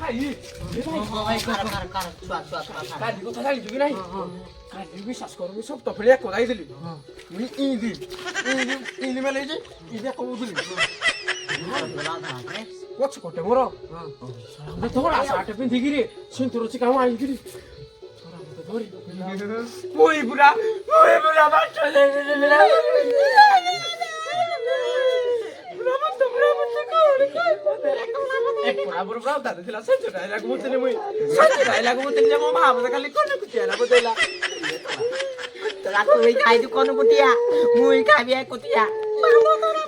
ভাই ভাই কার কালি কথা জানি তুমি নাই কালি বিশ্বাস করো সব তো ফেলে কোলাই দিলি মুই ইদি মেলে যে ইদি কবুলি কোচ কোটে মোর আমরা তোরা সাটে পিন দিগিরে সিনতর চি কাম আই গিরি তোরা মতে ধরি মুই বুড়া বাচ্চা দে Bravo, date la senza dai la come te ne vuoi. Senza dai la come te ne chiamo mamma, da calli con la botella. তোরা তুই খাই দি কোন কুটিয়া মুই খাবি এক Kutia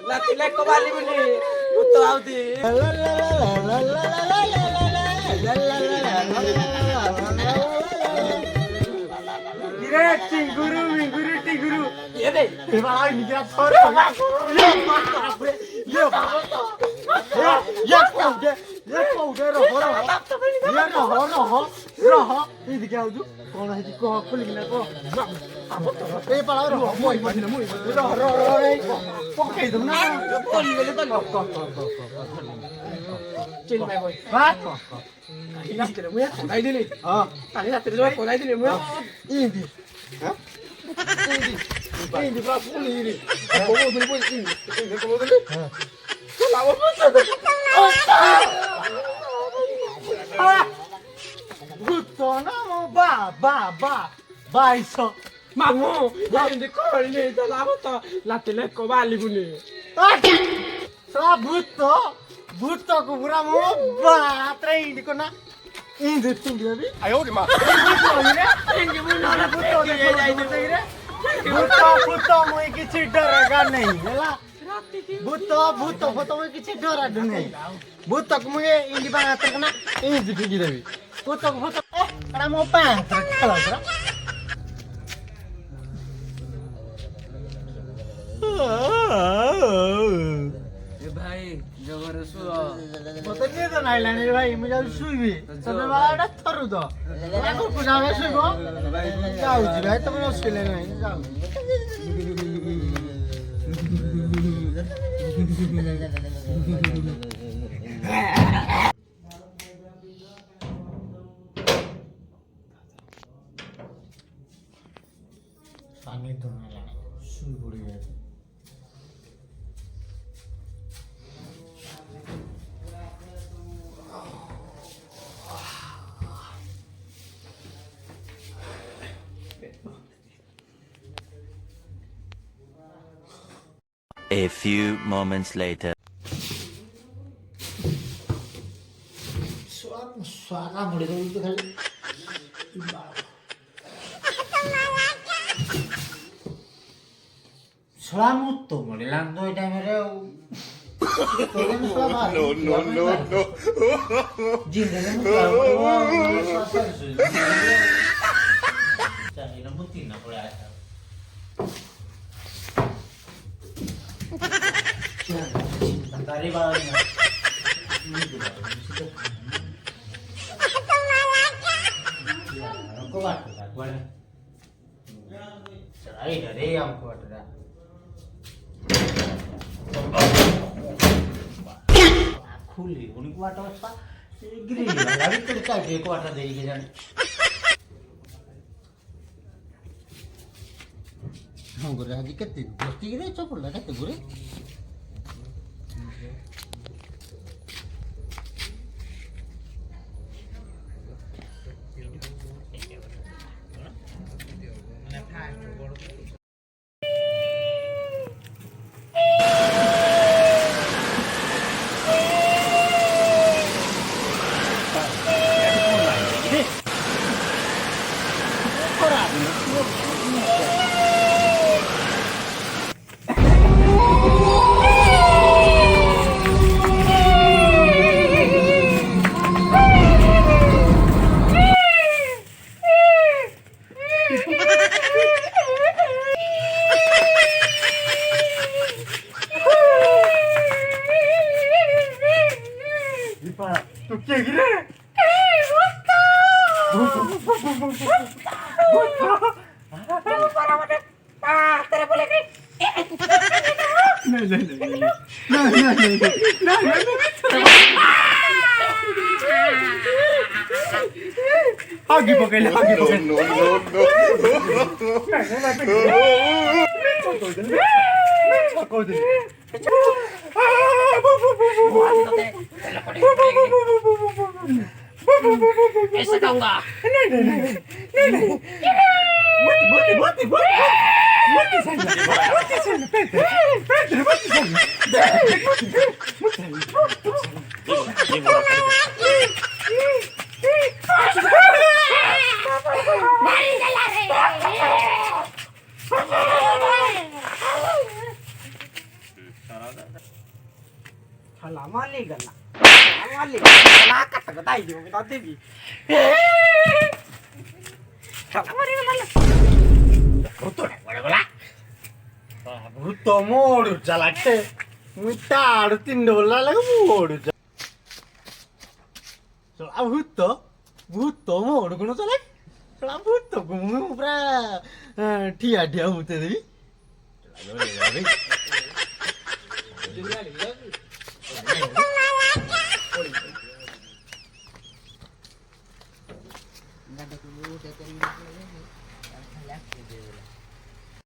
La ti lecco valli bune. Tutto auti. Directing guru. Ye dei. E va ai mi gira fare. Ye paude roho. Ini क्या हुआ? कौन है जिसको खुली ना को? ये पड़ा रहो मोई रहो पक्के तुम ना बोल गए तो चल मैं बोल बात ini kita muya konai dili tadi nak terus konai dili muya ini ini berapa kali ini kamu dulu pun ini kamu dulu lama pun Butto no ba iso mamu hindi ko ni dalawa to la teleko bali buni sa butto ko pura mo ba trai hindi ko na hindi tinggi abi ayo di ma hindi mo na butto ke jai dire butto mo kichi डरेगा नहीं ହେଲା butto mo kichi डरा नहीं butto ko mo hindi ba natin na hindi tinggi debi Foto, para mo pa. Kalau bro. ए भाई जबर सुआ Foto niya to naila ni bhai, मुझे सुईबी. तबे बाड़ा through तो. Ako kunaga suibo. जाऊ जी भाई तुम मुश्किल नहीं जाऊ. पानी धोने लगा शुरू हो गया A few moments later. Suara mulai dari itu kali. Selamat tuh, mulai lantai damai No. Jin dengan Jangan lembutin nak boleh ada. Jangan tari bawahnya. Aku boleh. Cerai dari yang kuat dah. खुली उनको वाटा वाटा green अभी तो क्या एक वाटा देगी जान हम गुरे आज कितने दोस्ती के लिए चौपड़ लगा तो गुरे आगे पकड़ आगे पकड़ ऐसा कहूँगा भूत मोड़ चलाते मुटाड़ तीन डोला लगे मोड़ चला भूत मोड़ कौन चला चला भूत को मुँह पूरा ठिया ठिया होते देवी